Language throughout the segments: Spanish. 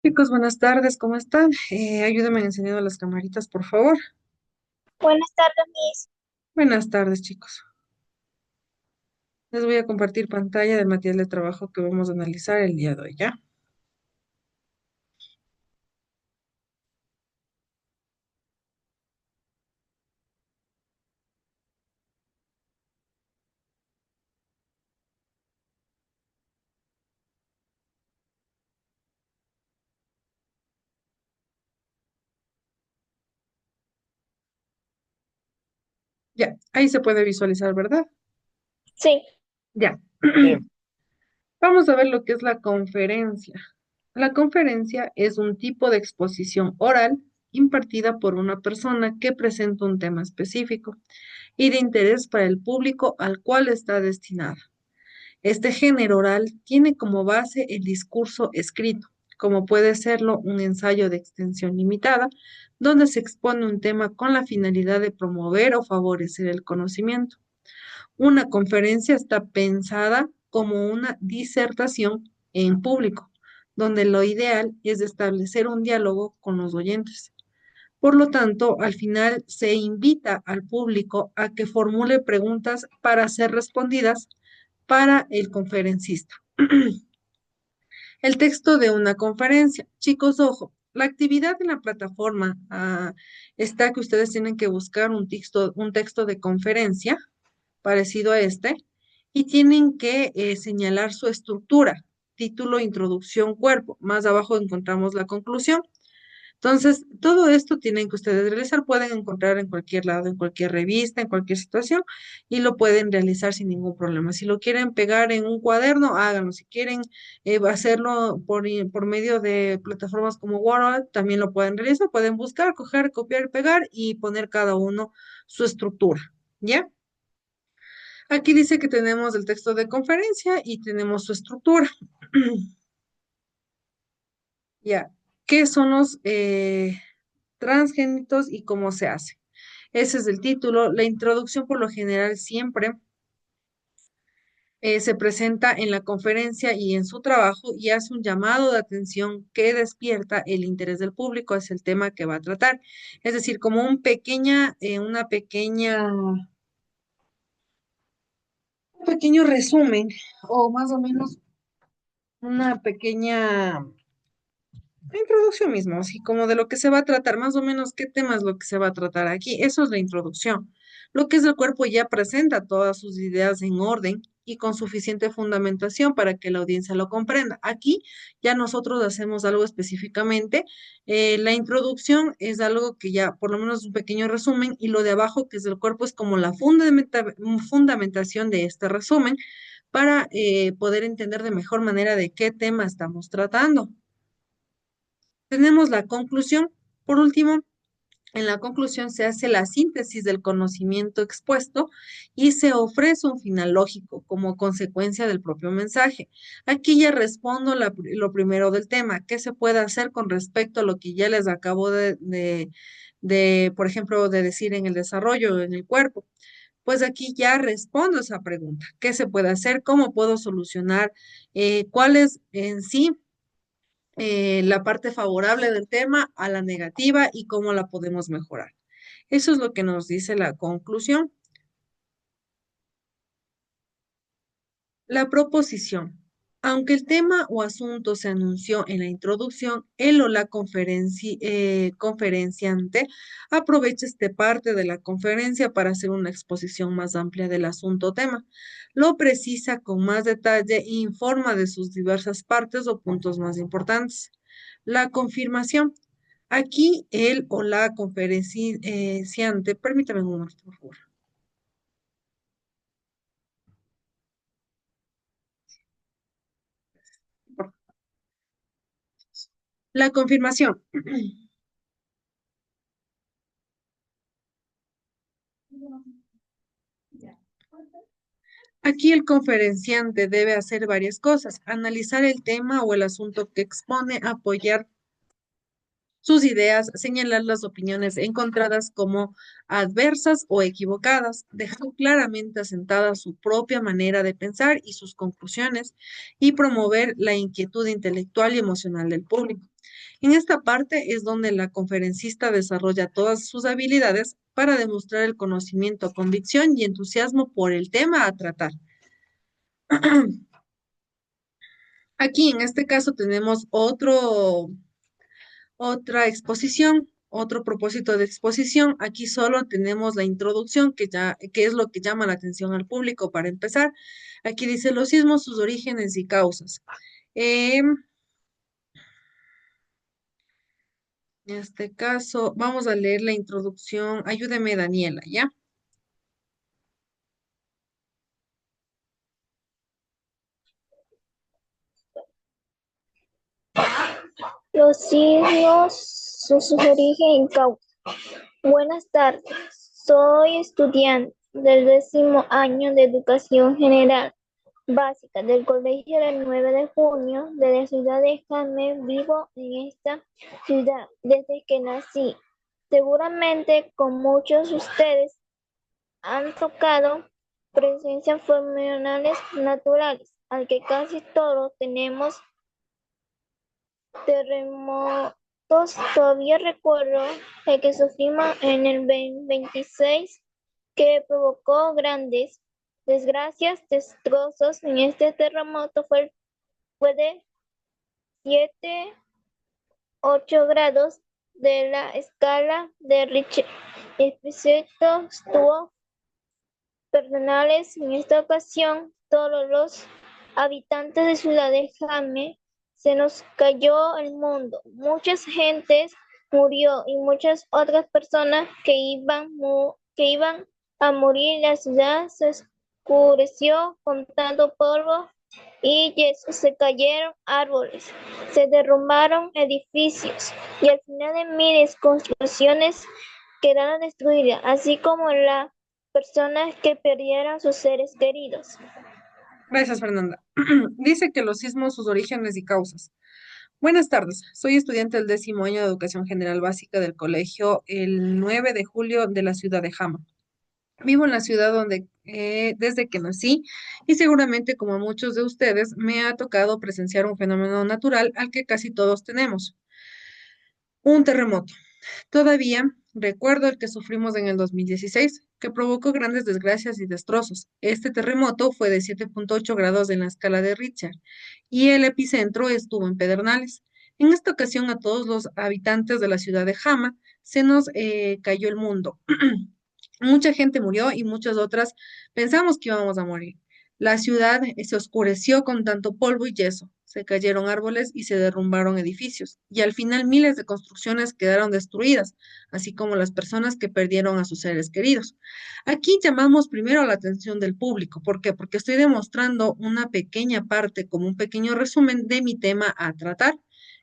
Chicos, buenas tardes, ¿cómo están? Ayúdenme encendiendo las camaritas, por favor. Buenas tardes, Miss. Buenas tardes, chicos. Les voy a compartir pantalla del material de trabajo que vamos a analizar el día de hoy, ¿ya? Ya, ahí se puede visualizar, ¿verdad? Sí, Ya. sí. Vamos a ver lo que es la conferencia. La conferencia es un tipo de exposición oral impartida por una persona que presenta un tema específico y de interés para el público al cual está destinada. Este género oral tiene como base el discurso escrito, como puede serlo un ensayo de extensión limitada, donde se expone un tema con la finalidad de promover o favorecer el conocimiento. Una conferencia está pensada como una disertación en público, donde lo ideal es establecer un diálogo con los oyentes. Por lo tanto, al final se invita al público a que formule preguntas para ser respondidas para el conferencista. El texto de una conferencia. Chicos, ojo, la actividad en la plataforma está que ustedes tienen que buscar un texto de conferencia parecido a este y tienen que señalar su estructura, título, introducción, cuerpo. Más abajo encontramos la conclusión. Entonces, todo esto tienen que ustedes realizar, pueden encontrar en cualquier lado, en cualquier revista, en cualquier situación, y lo pueden realizar sin ningún problema. Si lo quieren pegar en un cuaderno, háganlo. Si quieren hacerlo por medio de plataformas como Word, también lo pueden realizar. Pueden buscar, coger, copiar, pegar y poner cada uno su estructura. ¿Ya? Aquí dice que tenemos el texto de conferencia y tenemos su estructura. Ya, ¿qué son los transgénitos y cómo se hace? Ese es el título. La introducción por lo general siempre se presenta en la conferencia y en su trabajo y hace un llamado de atención que despierta el interés del público hacia el tema que va a tratar. Es decir, como un pequeño resumen o más o menos una pequeña la introducción mismo, así como de lo que se va a tratar, más o menos qué tema es lo que se va a tratar aquí. Eso es la introducción. Lo que es el cuerpo ya presenta todas sus ideas en orden y con suficiente fundamentación para que la audiencia lo comprenda. Aquí ya nosotros hacemos algo específicamente. La introducción es algo que ya, por lo menos es un pequeño resumen, y lo de abajo, que es el cuerpo, es como la fundamentación de este resumen para poder entender de mejor manera de qué tema estamos tratando. Tenemos la conclusión. Por último, en la conclusión se hace la síntesis del conocimiento expuesto y se ofrece un final lógico como consecuencia del propio mensaje. Aquí ya respondo lo primero del tema. ¿Qué se puede hacer con respecto a lo que ya les acabo por ejemplo, de decir en el desarrollo, en el cuerpo? Pues aquí ya respondo esa pregunta. ¿Qué se puede hacer? ¿Cómo puedo solucionar? ¿Cuál es en sí la parte favorable del tema a la negativa y cómo la podemos mejorar? Eso es lo que nos dice la conclusión. La proposición. Aunque el tema o asunto se anunció en la introducción, él o la conferenciante aprovecha esta parte de la conferencia para hacer una exposición más amplia del asunto o tema. Lo precisa con más detalle e informa de sus diversas partes o puntos más importantes. La confirmación. Aquí él o la conferenciante, permítame un momento, por favor. La confirmación. Aquí el conferenciante debe hacer varias cosas: analizar el tema o el asunto que expone, apoyar sus ideas, señalar las opiniones encontradas como adversas o equivocadas, dejar claramente asentada su propia manera de pensar y sus conclusiones, y promover la inquietud intelectual y emocional del público. En esta parte es donde la conferencista desarrolla todas sus habilidades para demostrar el conocimiento, convicción y entusiasmo por el tema a tratar. Aquí en este caso tenemos otra exposición, otro propósito de exposición. Aquí solo tenemos la introducción, que es lo que llama la atención al público para empezar. Aquí dice los sismos, sus orígenes y causas. En este caso, vamos a leer la introducción. Ayúdeme, Daniela, ¿ya? Los signos, su origen y causa. Buenas tardes, soy estudiante del 10º año de Educación General Básica del Colegio del 9 de Junio de la ciudad de Jame. Vivo en esta ciudad desde que nací. Seguramente con muchos de ustedes han tocado presencias fenomenales naturales, al que casi todos tenemos terremotos. Todavía recuerdo el que sufrimos en el 26, que provocó grandes desgracias, destrozos. En este terremoto fue de 7,8 grados de la escala de Richter. El efecto estuvo personales. En esta ocasión, todos los habitantes de Ciudad de Jame se nos cayó el mundo. Mucha gente murió y muchas otras personas que iban a morir. La ciudad se oscureció con tanto polvo y yeso. Se cayeron árboles, se derrumbaron edificios y al final de miles de construcciones quedaron destruidas, así como las personas que perdieron sus seres queridos. Gracias, Fernanda. Dice que los sismos, sus orígenes y causas. Buenas tardes, soy estudiante del 10º año de Educación General Básica del colegio el 9 de julio de la ciudad de Jama. Vivo en la ciudad donde desde que nací y seguramente como a muchos de ustedes me ha tocado presenciar un fenómeno natural al que casi todos tenemos, un terremoto. Todavía recuerdo el que sufrimos en el 2016, que provocó grandes desgracias y destrozos. Este terremoto fue de 7,8 grados en la escala de Richter y el epicentro estuvo en Pedernales. En esta ocasión a todos los habitantes de la ciudad de Jama se nos cayó el mundo. Mucha gente murió y muchas otras pensamos que íbamos a morir. La ciudad se oscureció con tanto polvo y yeso. Se cayeron árboles y se derrumbaron edificios. Y al final miles de construcciones quedaron destruidas, así como las personas que perdieron a sus seres queridos. Aquí llamamos primero la atención del público. ¿Por qué? Porque estoy demostrando una pequeña parte, como un pequeño resumen de mi tema a tratar.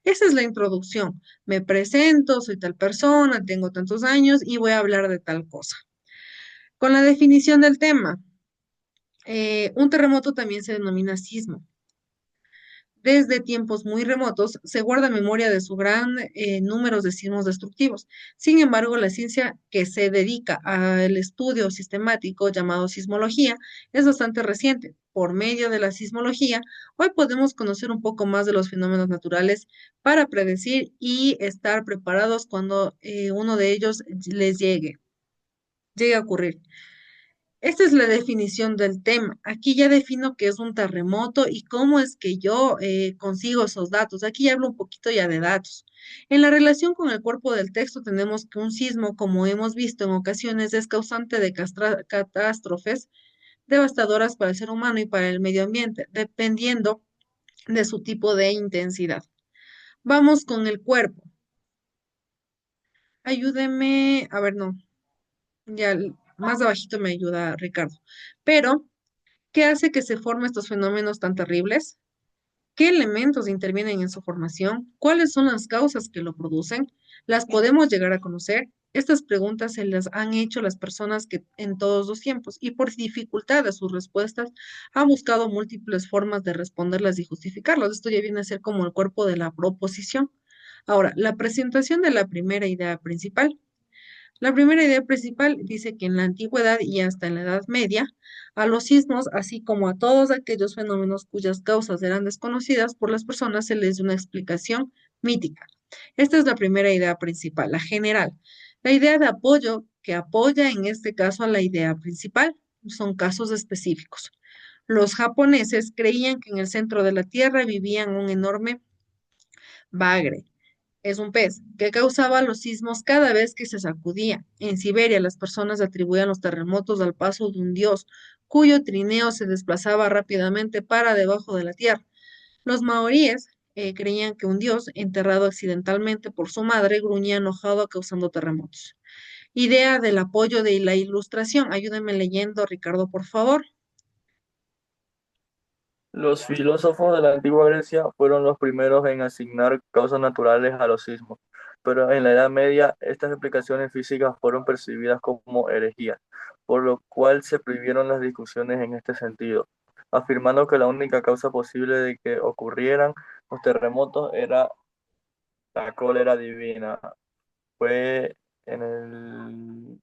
Esa es la introducción. Me presento, soy tal persona, tengo tantos años y voy a hablar de tal cosa. Con la definición del tema, un terremoto también se denomina sismo. Desde tiempos muy remotos se guarda memoria de su gran número de sismos destructivos. Sin embargo, la ciencia que se dedica al estudio sistemático llamado sismología es bastante reciente. Por medio de la sismología, hoy podemos conocer un poco más de los fenómenos naturales para predecir y estar preparados cuando uno de ellos les llegue a ocurrir. Esta es la definición del tema. Aquí ya defino qué es un terremoto y cómo es que yo consigo esos datos. Aquí ya hablo un poquito ya de datos. En la relación con el cuerpo del texto tenemos que un sismo, como hemos visto en ocasiones, es causante de catástrofes devastadoras para el ser humano y para el medio ambiente, dependiendo de su tipo de intensidad. Vamos con el cuerpo. Ayúdeme, a ver, no, ya más abajito me ayuda Ricardo. Pero ¿qué hace que se formen estos fenómenos tan terribles? ¿Qué elementos intervienen en su formación? ¿Cuáles son las causas que lo producen? ¿Las podemos llegar a conocer? Estas preguntas se las han hecho las personas que en todos los tiempos y por dificultad de sus respuestas han buscado múltiples formas de responderlas y justificarlas. Esto ya viene a ser como el cuerpo de la proposición. Ahora, la presentación de la primera idea principal. La primera idea principal dice que en la antigüedad y hasta en la Edad Media, a los sismos, así como a todos aquellos fenómenos cuyas causas eran desconocidas por las personas, se les dio una explicación mítica. Esta es la primera idea principal, la general. La idea de apoyo que apoya en este caso a la idea principal son casos específicos. Los japoneses creían que en el centro de la Tierra vivían un enorme bagre. Es un pez que causaba los sismos cada vez que se sacudía. En Siberia, las personas atribuían los terremotos al paso de un dios, cuyo trineo se desplazaba rápidamente para debajo de la tierra. Los maoríes creían que un dios, enterrado accidentalmente por su madre, gruñía enojado causando terremotos. Idea del apoyo de la ilustración. Ayúdenme leyendo, Ricardo, por favor. Los filósofos de la antigua Grecia fueron los primeros en asignar causas naturales a los sismos, pero en la Edad Media estas explicaciones físicas fueron percibidas como herejías, por lo cual se prohibieron las discusiones en este sentido, afirmando que la única causa posible de que ocurrieran los terremotos era la cólera divina. Fue en el,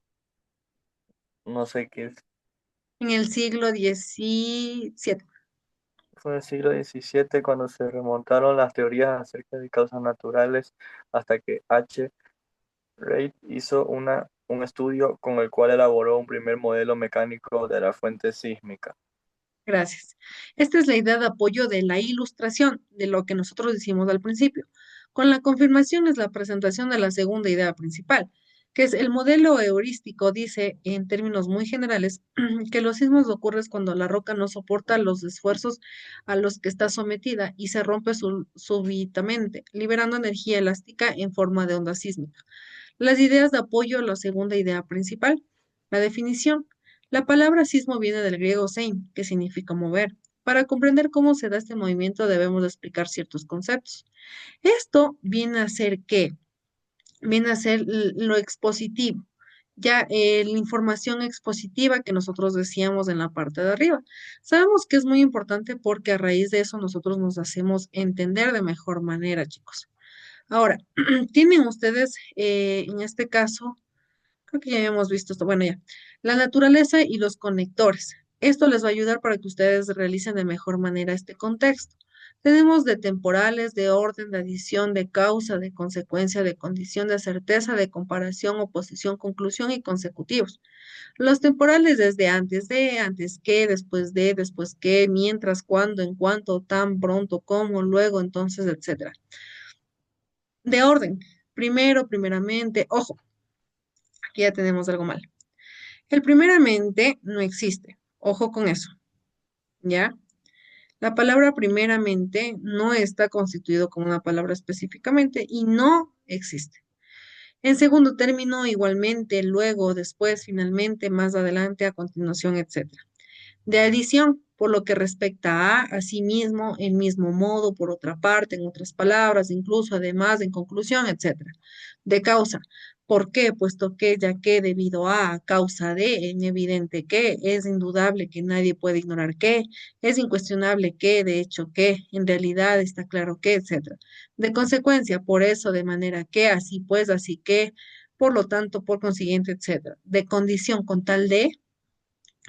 no sé qué, En el siglo XVII. fue en el siglo XVII cuando se remontaron las teorías acerca de causas naturales hasta que Reid hizo un estudio con el cual elaboró un primer modelo mecánico de la fuente sísmica. Gracias. Esta es la idea de apoyo de la ilustración, de lo que nosotros decimos al principio. Con la confirmación es la presentación de la segunda idea principal, que es el modelo heurístico, dice en términos muy generales que los sismos ocurren cuando la roca no soporta los esfuerzos a los que está sometida y se rompe súbitamente, liberando energía elástica en forma de onda sísmica. Las ideas de apoyo a la segunda idea principal. La definición. La palabra sismo viene del griego sein, que significa mover. Para comprender cómo se da este movimiento debemos explicar ciertos conceptos. Esto viene a ser qué? Viene a ser lo expositivo, ya la información expositiva que nosotros decíamos en la parte de arriba. Sabemos que es muy importante porque a raíz de eso nosotros nos hacemos entender de mejor manera, chicos. Ahora, tienen ustedes en este caso, creo que ya habíamos visto esto, bueno, ya, la naturaleza y los conectores. Esto les va a ayudar para que ustedes realicen de mejor manera este contexto. Tenemos de temporales, de orden, de adición, de causa, de consecuencia, de condición, de certeza, de comparación, oposición, conclusión y consecutivos. Los temporales desde antes que, después que, mientras, cuando, en cuanto, tan, pronto, como, luego, entonces, etcétera. De orden, primero, primeramente, ojo, aquí ya tenemos algo mal. El primeramente no existe. Ojo con eso, ¿ya? La palabra primeramente no está constituido como una palabra específicamente y no existe. En segundo término, igualmente, luego, después, finalmente, más adelante, a continuación, etcétera. De adición, por lo que respecta a asimismo, en mismo modo, por otra parte, en otras palabras, incluso, además, en conclusión, etcétera. De causa, ¿por qué? Puesto que, ya que, debido a causa de, en evidente que, es indudable que nadie puede ignorar que, es incuestionable que, de hecho que, en realidad está claro que, etcétera. De consecuencia, por eso, de manera que, así pues, así que, por lo tanto, por consiguiente, etcétera. De condición con tal de,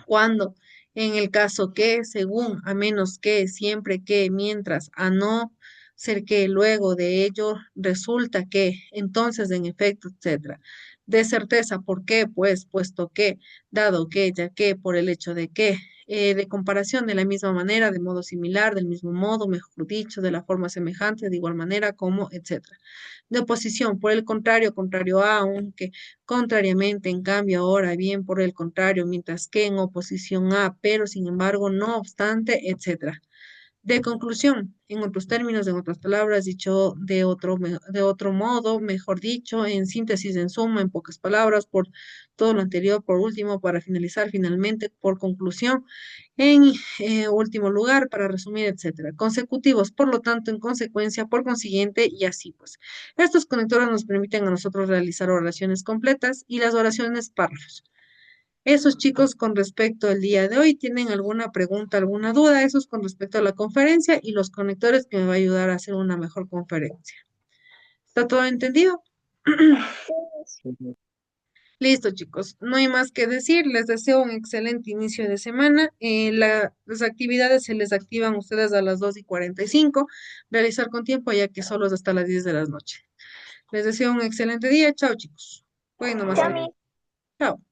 cuando, en el caso que, según, a menos que, siempre que, mientras, a no ser que, luego de ello, resulta que, entonces, en efecto, etcétera. De certeza, ¿por qué? Pues, puesto que, dado que, ya que, por el hecho de que, de comparación de la misma manera, de modo similar, del mismo modo, mejor dicho, de la forma semejante, de igual manera, como, etcétera. De oposición, por el contrario, contrario a, aunque contrariamente, en cambio, ahora bien, por el contrario, mientras que en oposición a, pero sin embargo, no obstante, etcétera. De conclusión, en otros términos, en otras palabras, dicho de otro modo, mejor dicho, en síntesis, en suma, en pocas palabras, por todo lo anterior, por último, para finalizar, finalmente, por conclusión, en último lugar, para resumir, etcétera. Consecutivos, por lo tanto, en consecuencia, por consiguiente, y así pues. Estos conectores nos permiten a nosotros realizar oraciones completas y las oraciones párrafos. Esos chicos con respecto al día de hoy, ¿tienen alguna pregunta, alguna duda? Eso es con respecto a la conferencia y los conectores que me va a ayudar a hacer una mejor conferencia. ¿Está todo entendido? Sí. Listo, chicos. No hay más que decir. Les deseo un excelente inicio de semana. Las actividades se les activan ustedes a las 2:45. Realizar con tiempo, ya que solo es hasta las 10 de la noche. Les deseo un excelente día. Chao, chicos. Pueden nomás Ya salir. mi Chao.